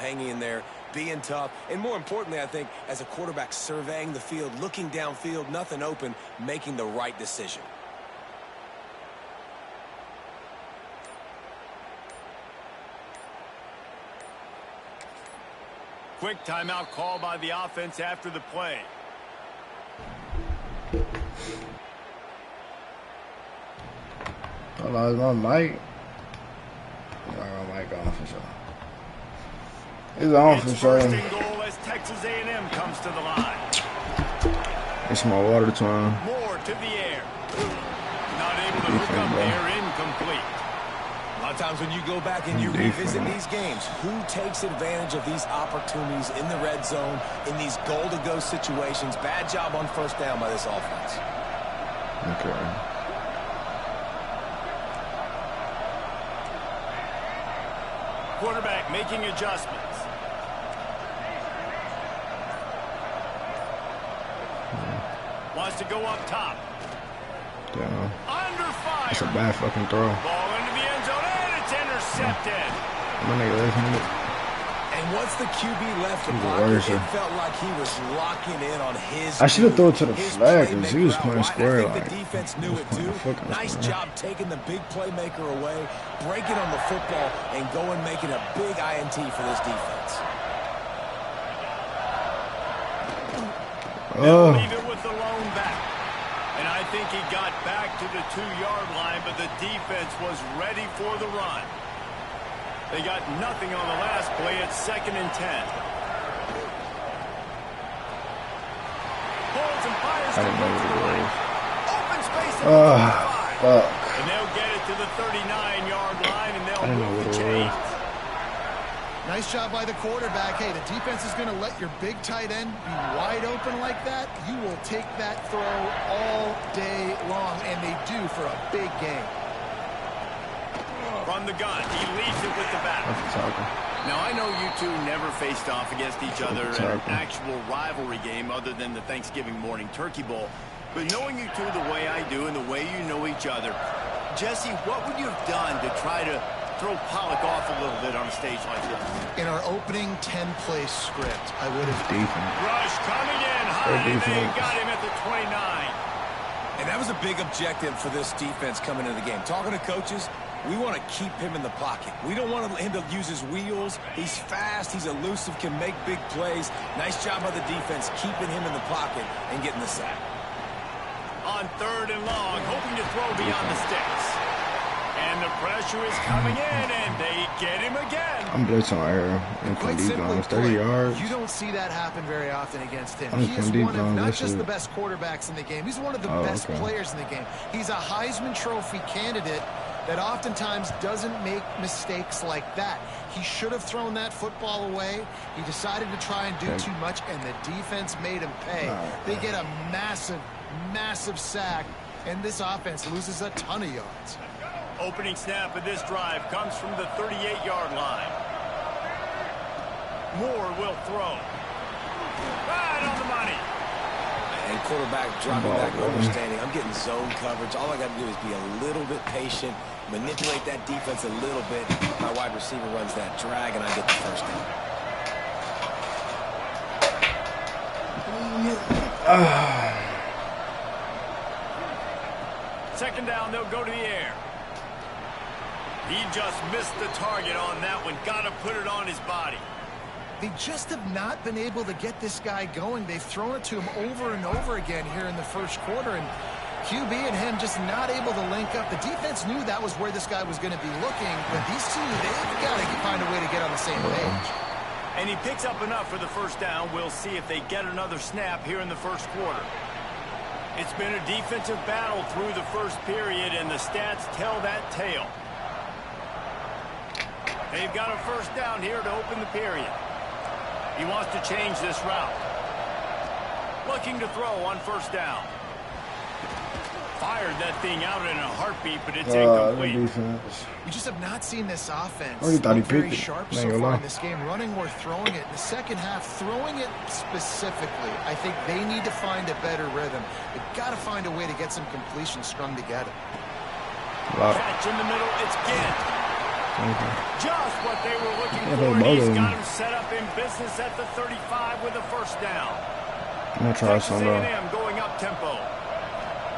hanging in there, being tough, and more importantly, I think, as a quarterback surveying the field, looking downfield, nothing open, making the right decision. Quick timeout call by the offense after the play. Hello, is my mic? No, my mic on for sure. It's on for sure. First and goal as Texas A&M comes to the line. It's my water twine. Moore to the air. Not able to hook up there, incomplete. A lot of times when you go back and you revisit these games, who takes advantage of these opportunities in the red zone, in these goal-to-go situations? Bad job on first down by this offense. Okay. Quarterback making adjustments. Wants to go up top. Yeah. Under fire. That's a bad fucking throw. Ball into the end zone, and it's intercepted. My nigga left-handed. And once the QB left the pocket, it felt like he was locking in on his. I should have thrown it to the flag because he was playing square. I think the defense knew it too. Nice job taking the big playmaker away, breaking on the football, and going making a big INT for this defense. They'll leave it with the lone back. And I think he got back to the 2-yard line, but the defense was ready for the run. They got nothing on the last play at 2nd and 10. Pulls and fires. I didn't know what it was. Open space at the 5. Fuck. And they'll get it to the 39-yard line, and they'll move the chains. Nice job by the quarterback. Hey, the defense is going to let your big tight end be wide open like that. You will take that throw all day long, and they do for a big game. From the gun, he leads it with the back. Now, I know you two never faced off against each other in an actual rivalry game other than the Thanksgiving morning Turkey Bowl. But knowing you two the way I do and the way you know each other, Jesse, what would you have done to try to throw Pollock off a little bit on a stage like this? In our opening 10-play script, I would have... Rush coming in high. They got him at the 29. And that was a big objective for this defense coming into the game. Talking to coaches, we want to keep him in the pocket. We don't want him to use his wheels. He's fast, he's elusive, can make big plays. Nice job by the defense keeping him in the pocket and getting the sack. On 3rd and long, hoping to throw beyond the sticks. And the pressure is coming in, and they get him again. I'm blitzing on air. Quite simply, 30 yards. You don't see that happen very often against him. He is one of not just the best quarterbacks in the game. He's one of the best players in the game. He's a Heisman Trophy candidate that oftentimes doesn't make mistakes like that. He should have thrown that football away. He decided to try and do too much, and the defense made him pay. They get a massive, massive sack, and this offense loses a ton of yards. Opening snap of this drive comes from the 38-yard line. Moore will throw. Right on the money. And quarterback dropping back, understanding. I'm getting zone coverage. All I got to do is be a little bit patient, manipulate that defense a little bit. My wide receiver runs that drag, and I get the first down. Second down, they'll go to the air. He just missed the target on that one. Got to put it on his body. They just have not been able to get this guy going. They've thrown it to him over and over again here in the first quarter, and QB and him just not able to link up. The defense knew that was where this guy was going to be looking, but these two, they've got to find a way to get on the same page. And he picks up enough for the first down. We'll see if they get another snap here in the first quarter. It's been a defensive battle through the first period, and the stats tell that tale. They've got a first down here to open the period. He wants to change this route. Looking to throw on first down. Fired that thing out in a heartbeat, but it's incomplete. We just have not seen this offense very sharp so far in this game, running or throwing it. In the second half, throwing it specifically, I think they need to find a better rhythm. They've got to find a way to get some completions strung together. Catch in the middle, it's Ginn. Just what they were looking for, and he's got him set up in business at the 35 with a first down. I'm going to try something. Going up tempo.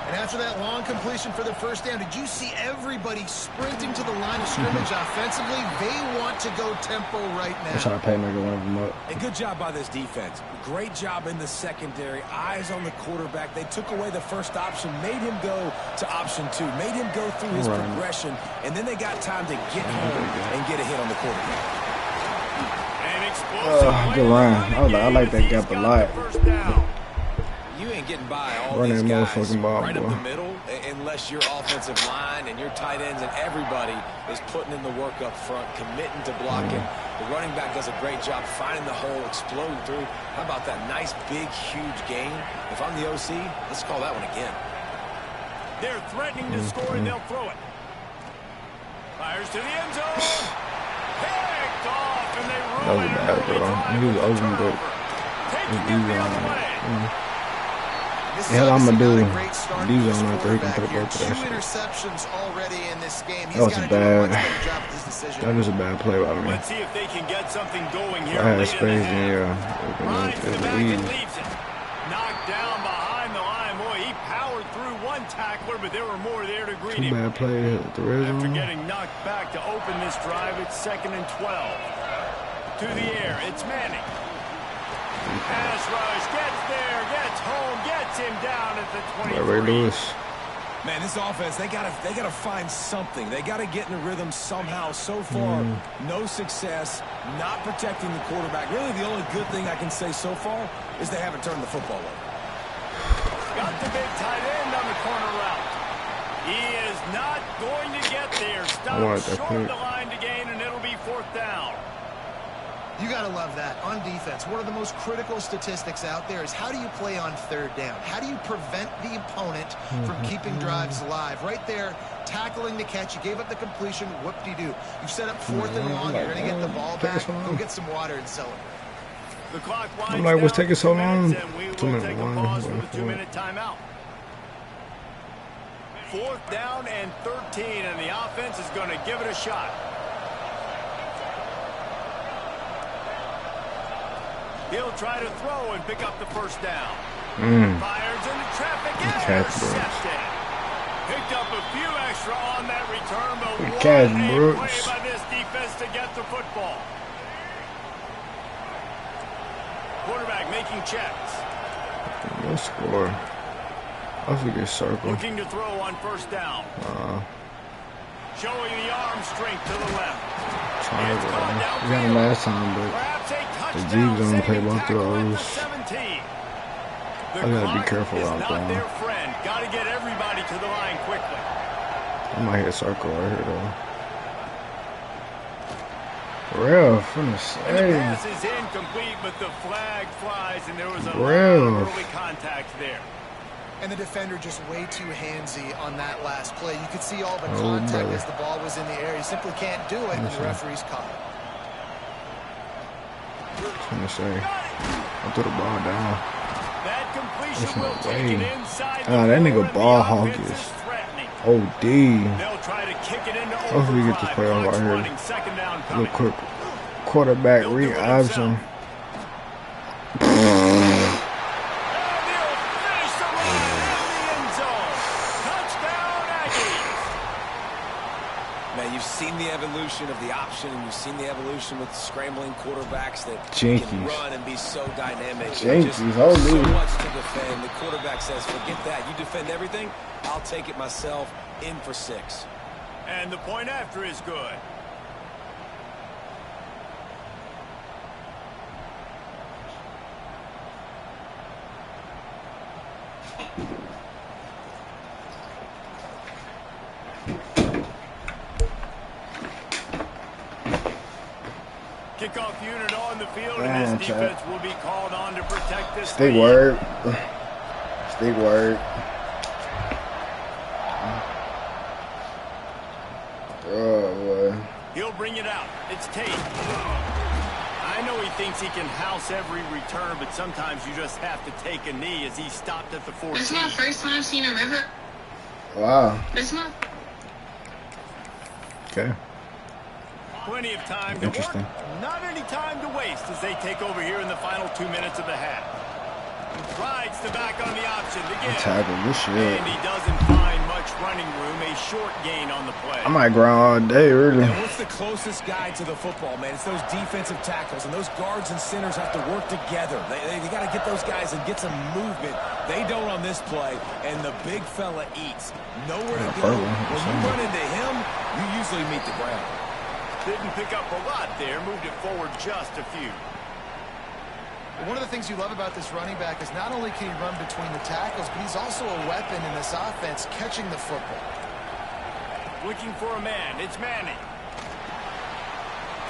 And after that long completion for the first down, did you see everybody sprinting to the line of scrimmage offensively? They want to go tempo right now. I'm trying to pay nigga one of them up. A good job by this defense. Great job in the secondary. Eyes on the quarterback. They took away the first option, made him go to option 2, made him go through his progression, and then they got time to get home and get a hit on the quarterback. Good line. I like that gap a lot. You ain't getting by all these guys right up the middle unless your offensive line and your tight ends and everybody is putting in the work up front, committing to blocking. The running back does a great job finding the hole, exploding through. How about that nice, big, huge gain? If I'm the OC, let's call that one again. They're threatening to score, and they'll throw it. Fires to the end zone. Picked off, and they ruin it. That was bad, bro. He was open, but I'm gonna do these on after he can put a ball to that shit. Interceptions already in this game. That was bad. That was a bad play by me. Let's see if they can get something going here. I had space in here. Knocked down behind the line. Boy, he powered through one tackler, but there were more there to greet him. Bad play at the red zone. After getting knocked back to open this drive, it's 2nd and 12. To the air, it's Manning. Pass rush, gets there, gets home, gets him down at the 23. Ray Lewis. Man, this offense, they gotta find something. They gotta get in a rhythm somehow. So far, no success, not protecting the quarterback. Really, the only good thing I can say so far is they haven't turned the football over. Got the big tight end on the corner route. He is not going to get there. Stop short of the line to gain, and it'll be 4th down. You got to love that. On defense, one of the most critical statistics out there is how do you play on 3rd down? How do you prevent the opponent from keeping drives alive? Right there, tackling the catch. You gave up the completion. Whoop-de-doo. You've set up 4th and long. You're going to get the ball back. Go get some water and celebrate. The clock winds I'm like, what's taking so long? 2 minute take a pause for the 2-minute timeout. 4th down and 13, and the offense is going to give it a shot. He'll try to throw and pick up the first down. Fires into traffic and intercepted. Picked up a few extra on that return, but what a play by this defense to get the football. Quarterback making checks. No score. I figure circle. Looking to throw on 1st down. Showing the arm strength to the left. We got him last time, but the Jeeves don't play both throws. I gotta be careful out there. Got to get everybody to the line quickly. I might hit circle right here though. Real finish. The pass is incomplete, but the flag flies, and there was a lot of early contact there. And the defender just way too handsy on that last play. You could see all the contact as the ball was in the air. You simply can't do it, and the referee's caught it. I was gonna say, I threw the ball down. That completion will take it inside. That nigga ball hawkish. OD. They'll try to kick it into overdrive. Hopefully we get this play off right here. A little quick quarterback read option. You've seen the evolution of the option, and you've seen the evolution with scrambling quarterbacks that can run and be so dynamic. Just so much to defend. The quarterback says, forget that. You defend everything, I'll take it myself. In for 6. And the point after is good. Kickoff unit on the field, and this defense will be called on to protect this. Stick word. Stick word. Oh, boy. He'll bring it out. It's Tate. I know he thinks he can house every return, but sometimes you just have to take a knee as he stopped at the 14. This is my first time seeing a river. Wow. This is my... Okay. Plenty of time to work. Not any time to waste as they take over here in the final 2 minutes of the half. Rides the back on the option to get. And he doesn't find much running room. A short gain on the play. I might grind all day, really. And what's the closest guy to the football, man? It's those defensive tackles, and those guards and centers have to work together. They got to get those guys and get some movement. They don't on this play, and the big fella eats. Nowhere to go. When you run into him, you usually meet the ground. Didn't pick up a lot there. Moved it forward just a few. One of the things you love about this running back is not only can he run between the tackles, but he's also a weapon in this offense, catching the football. Looking for a man. It's Manning.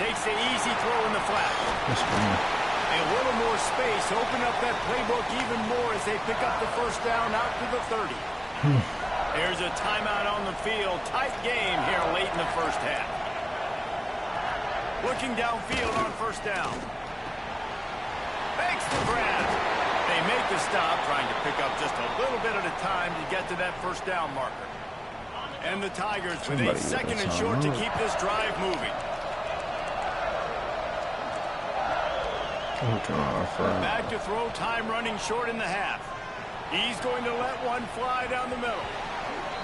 Takes the easy throw in the flat. A little more space. Open up that playbook even more as they pick up the first down out to the 30. There's a timeout on the field. Tight game here late in the first half. Looking downfield on first down. Makes the grab. They make the stop, trying to pick up just a little bit at a time to get to that first down marker. And the Tigers with a second and short to keep this drive moving. Back to throw, time running short in the half. He's going to let one fly down the middle.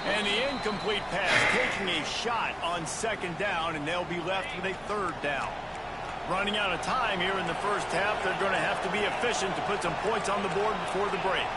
And the incomplete pass taking a shot on second down, and they'll be left with a third down. Running out of time here in the first half. They're going to have to be efficient to put some points on the board before the break.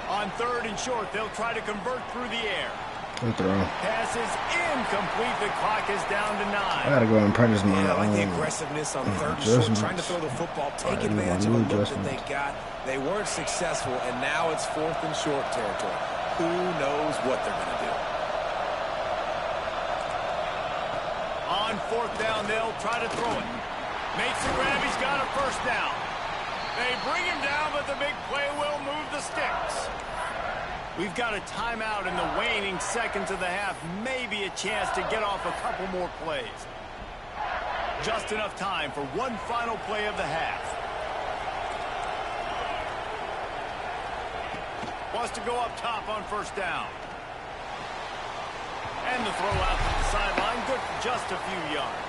On third and short, they'll try to convert through the air. Pass is incomplete. The clock is down to 9. I gotta go and practice my I like the aggressiveness on third and short, trying to throw the football, take advantage of the look that they got. They weren't successful, and now it's fourth and short territory. Who knows what they're going to do? On fourth down, they'll try to throw it. Makes the grab. He's got a first down. They bring him down, but the big play will move the sticks. We've got a timeout in the waning seconds of the half. Maybe a chance to get off a couple more plays. Just enough time for one final play of the half. Wants to go up top on first down. And the throw out to the sideline. Good for just a few yards.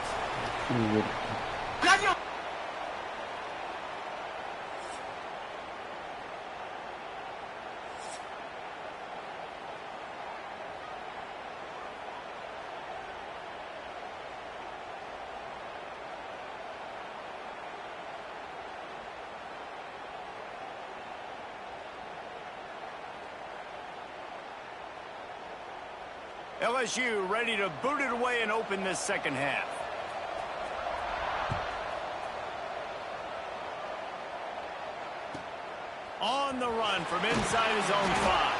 LSU ready to boot it away and open this second half. On the run from inside his own 5.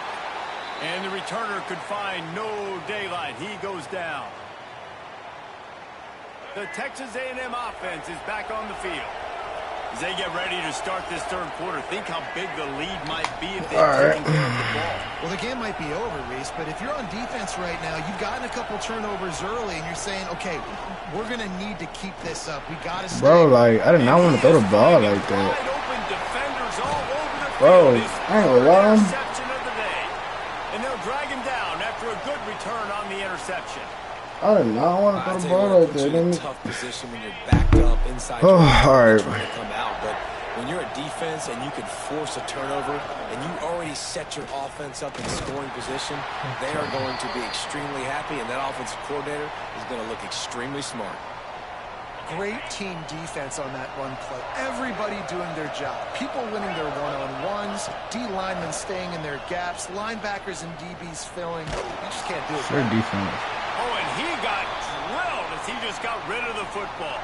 And the returner could find no daylight. He goes down. The Texas A&M offense is back on the field. As they get ready to start this third quarter, think how big the lead might be if they've taken care of the ball. Well, the game might be over, Reese, but if you're on defense right now, you've gotten a couple turnovers early, and you're saying, okay, we're going to need to keep this up. We got to stay. Bro, like, I did not want to throw the ball like that. Bro, I ain't gonna lie. Interception of the day. And they'll drag him down after a good return on the interception. I did not want to throw the ball like that. In a tough position when you're backed up inside. Oh, all right. Trying to come out, but when you're a defense and you can force a turnover and you already set your offense up in scoring position, they are going to be extremely happy, and that offensive coordinator is going to look extremely smart. Great team defense on that run play. Everybody doing their job. People winning their one-on-ones, D linemen staying in their gaps, linebackers and DBs filling. You just can't do it. Fair defense. Oh, and he got drilled as he just got rid of the football.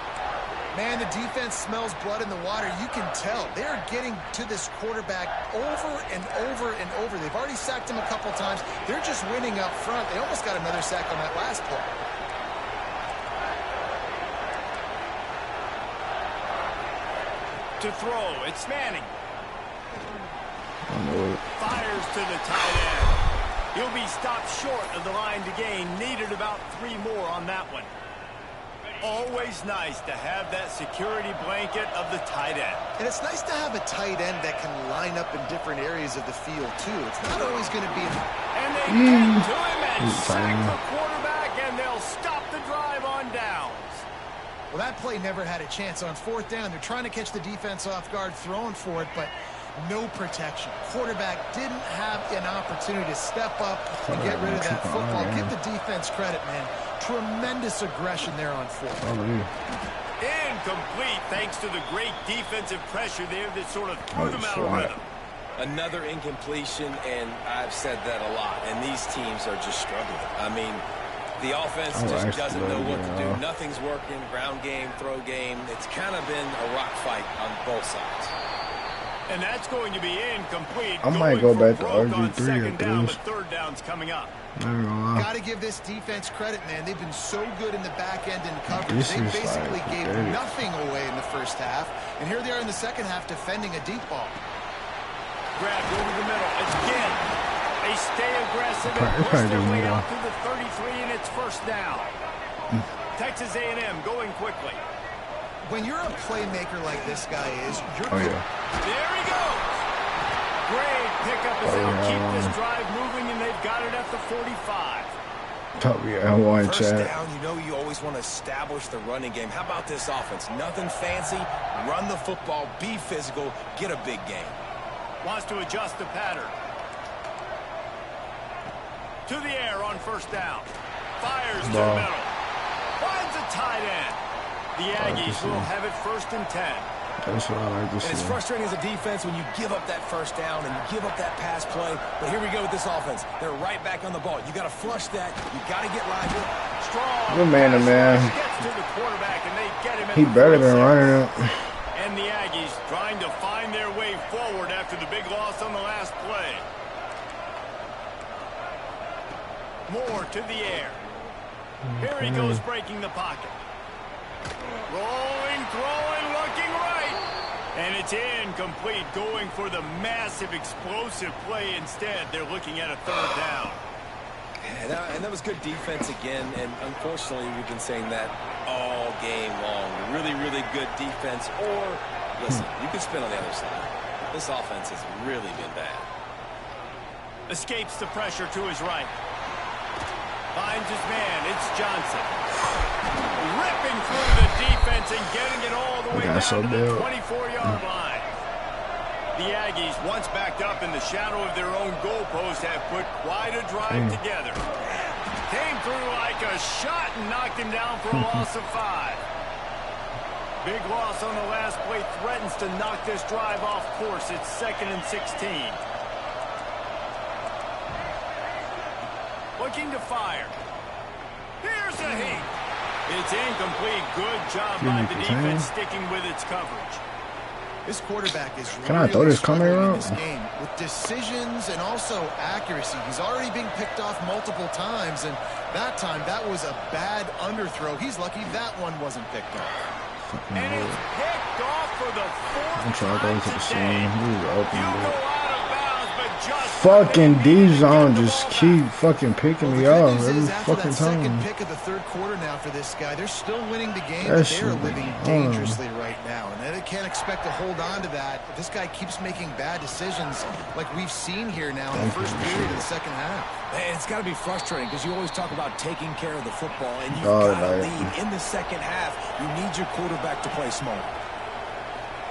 Man, the defense smells blood in the water. You can tell. They're getting to this quarterback over and over and over. They've already sacked him a couple times. They're just winning up front. They almost got another sack on that last play. To throw, it's Manning. Fires to the tight end. He'll be stopped short of the line to gain. Needed about 3 more on that one. Always nice to have that security blanket of the tight end. And it's nice to have a tight end that can line up in different areas of the field, too. It's not always going to be... And they get to him and sack the quarterback Well, that play never had a chance. On 4th down, they're trying to catch the defense off guard, throwing for it, but no protection. Quarterback didn't have an opportunity to step up and get rid of that football. Give the defense credit, man. Tremendous aggression there on 4th. Incomplete, thanks to the great defensive pressure there that sort of threw them out of rhythm. Another incompletion, and I've said that a lot, and these teams are just struggling. I mean, the offense just doesn't know what to do. Nothing's working. Ground game, throw game. It's kind of been a rock fight on both sides. And that's going to be incomplete. I might go back to RG3 at down, but 3rd down's coming up. Got to give this defense credit, man. They've been so good in the back end and coverage. They basically gave nothing away in the first half, and here they are in the second half defending a deep ball. Grabbed over the middle again. They stay aggressive and push their way out to the 33, and it's 1st down. Texas A&M going quickly. When you're a playmaker like this guy is, you're There he goes. Great pickup as they'll keep this drive moving, and they've got it at the 45. First down, you know you always want to establish the running game. How about this offense? Nothing fancy. Run the football, be physical, get a big game. Wants to adjust the pattern. To the air on 1st down. Fires to the middle. Finds a tight end. The Aggies will have it 1st and 10. That's what I like to see. And it's frustrating as a defense when you give up that 1st down and you give up that pass play. But here we go with this offense. They're right back on the ball. You got to flush that. You got to get lively. Strong. Good man to man. Gets to the quarterback and they get him. He better than running it. And the Aggies trying to find their way forward after the big loss on the last play. Moore to the air. Here he goes breaking the pocket. Rolling, throwing, looking right. And it's incomplete, going for the massive explosive play instead. They're looking at a 3rd down. And that was good defense again. And unfortunately, we've been saying that all game long. Really, really good defense. Or, listen, you can spin on the other side. This offense has really been bad. Escapes the pressure to his right. Finds his man. It's Johnson. Ripping through the defense and getting it all the way down to the 24-yard line. The Aggies, once backed up in the shadow of their own goalpost, have put quite a drive together. Came through like a shot and knocked him down for a loss of 5. Big loss on the last play threatens to knock this drive off course. It's 2nd and 16. Looking to fire. Here's a heat. It's incomplete. Good job by the defense sticking with its coverage. This quarterback is really struggling in this game with decisions and also accuracy. He's already being picked off multiple times, and that time that was a bad underthrow. He's lucky that one wasn't picked off. And it's picked off for the 4th I'm trying to go to the scene. He's open. Fucking D-Zone just keep fucking picking me off every fucking time. Second pick of the 3rd quarter now for this guy. They're still winning the game, but they're living dangerously right now. And they can't expect to hold on to that. This guy keeps making bad decisions like we've seen here now in the first period of the second half. And it's got to be frustrating because you always talk about taking care of the football, and you've got to lead in the second half. You need your quarterback to play smart.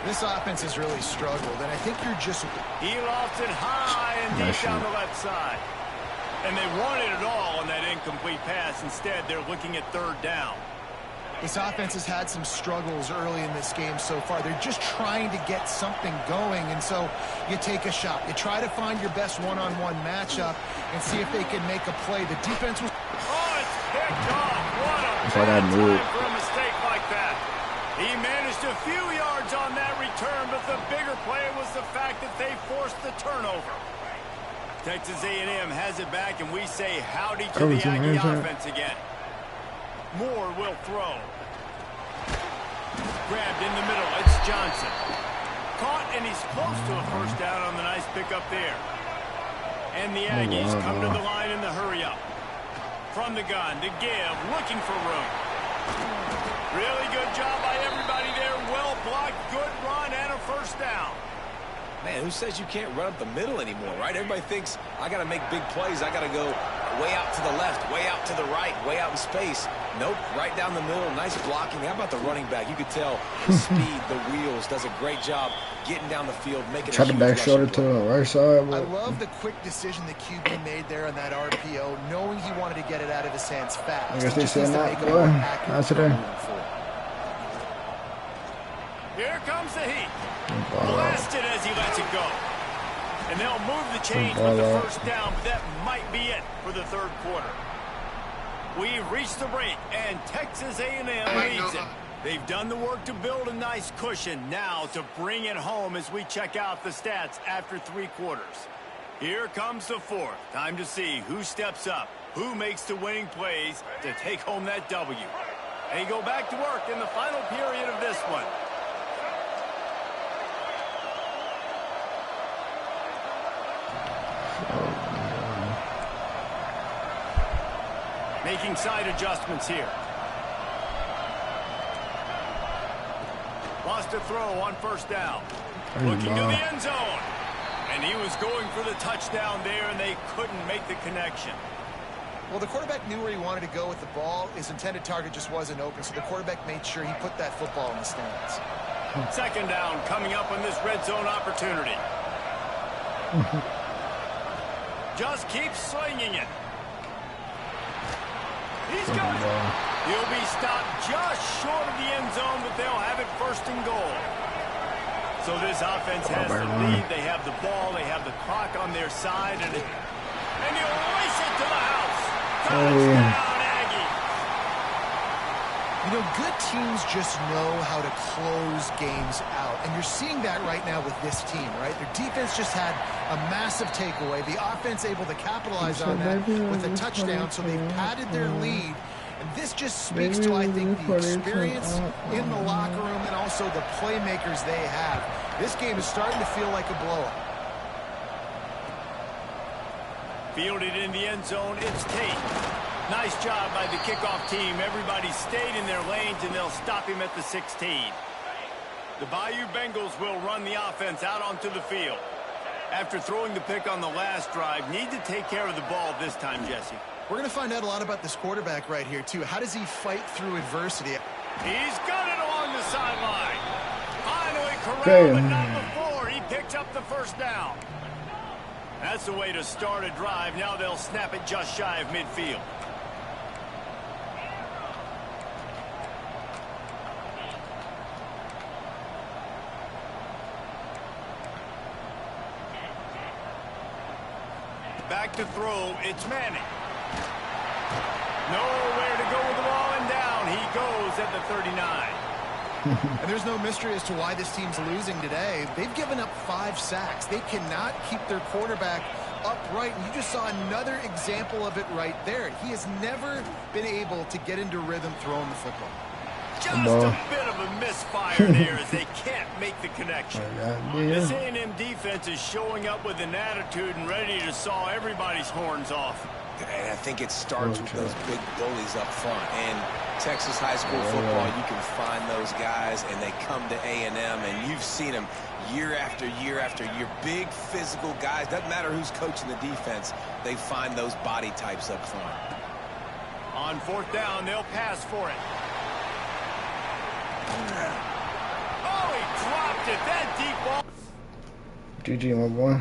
This offense has really struggled, and I think you're just... He lofts it high and deep down the left side. And they wanted it all on that incomplete pass. Instead, they're looking at 3rd down. This offense has had some struggles early in this game so far. They're just trying to get something going, and so you take a shot. You try to find your best one-on-one matchup and see if they can make a play. The defense was... Oh, it's picked off. What a bad time for a mistake like that. He managed a few yards on that return, but the bigger play was the fact that they forced the turnover. Texas A&M has it back, and we say howdy to the Aggie offense again. Moore will throw. Grabbed in the middle. It's Johnson. Caught, and he's close to a 1st down on the nice pickup there. And the Aggies come to the line in the hurry-up. From the gun to give, looking for room. Really good job by everybody there. Well blocked, good run, and a 1st down. Man, who says you can't run up the middle anymore, right? Everybody thinks, I got to make big plays. I got to go way out to the left, way out to the right, way out in space. Nope, right down the middle. Nice blocking. How about the running back? You could tell the speed, the wheels, does a great job getting down the field, making Try to back shoulder to the right side. I love the quick decision the QB made there on that RPO, knowing he wanted to get it out of his hands fast. I guess they said that. That's it. Here comes the heat. Blasted as he lets it go. And they'll move the chains with the first down, but that might be it for the third quarter. We've reached the break, and Texas A&M leads it. They've done the work to build a nice cushion. Now to bring it home as we check out the stats after 3 quarters. Here comes the fourth. Time to see who steps up, who makes the winning plays to take home that W. They go back to work in the final period of this one. Making side adjustments here. Lost a throw on first down. Looking to the end zone. And he was going for the touchdown there, and they couldn't make the connection. Well, the quarterback knew where he wanted to go with the ball. His intended target just wasn't open, so the quarterback made sure he put that football in the stands. Second down coming up on this red zone opportunity. Just keeps slinging it. He's got it. He'll be stopped just short of the end zone, but they'll have it first and goal. So this offense has the lead. They have the ball. They have the clock on their side. And he'll race it to the house. Touchdown, Aggie. You know, good teams just know how to close games out. And you're seeing that right now with this team, right? Their defense just had a massive takeaway. The offense able to capitalize on that with a touchdown, so they've padded their lead. And this just speaks to, I think, the experience in the locker room and also the playmakers they have. This game is starting to feel like a blowout. Fielded in the end zone, it's Tate. Nice job by the kickoff team. Everybody stayed in their lanes, and they'll stop him at the 16. The Bayou Bengals will run the offense out onto the field. After throwing the pick on the last drive, need to take care of the ball this time, Jesse. We're going to find out a lot about this quarterback right here, too. How does he fight through adversity? He's got it along the sideline. Finally corralled, but not before. He picked up the first down. That's the way to start a drive. Now they'll snap it just shy of midfield. Back to throw, it's Manning. Nowhere to go with the ball, and down he goes at the 39. And there's no mystery as to why this team's losing today. They've given up 5 sacks. They cannot keep their quarterback upright. And you just saw another example of it right there. He has never been able to get into rhythm throwing the football. Just a bit of a misfire there as they can't make the connection. This A&M defense is showing up with an attitude and ready to saw everybody's horns off. And I think it starts with those big bullies up front. And Texas high school football, you can find those guys, and they come to A&M, and you've seen them year after year after year. Big physical guys. Doesn't matter who's coaching the defense. They find those body types up front. On fourth down, they'll pass for it. Oh, he dropped it. That deep ball. GG, my boy.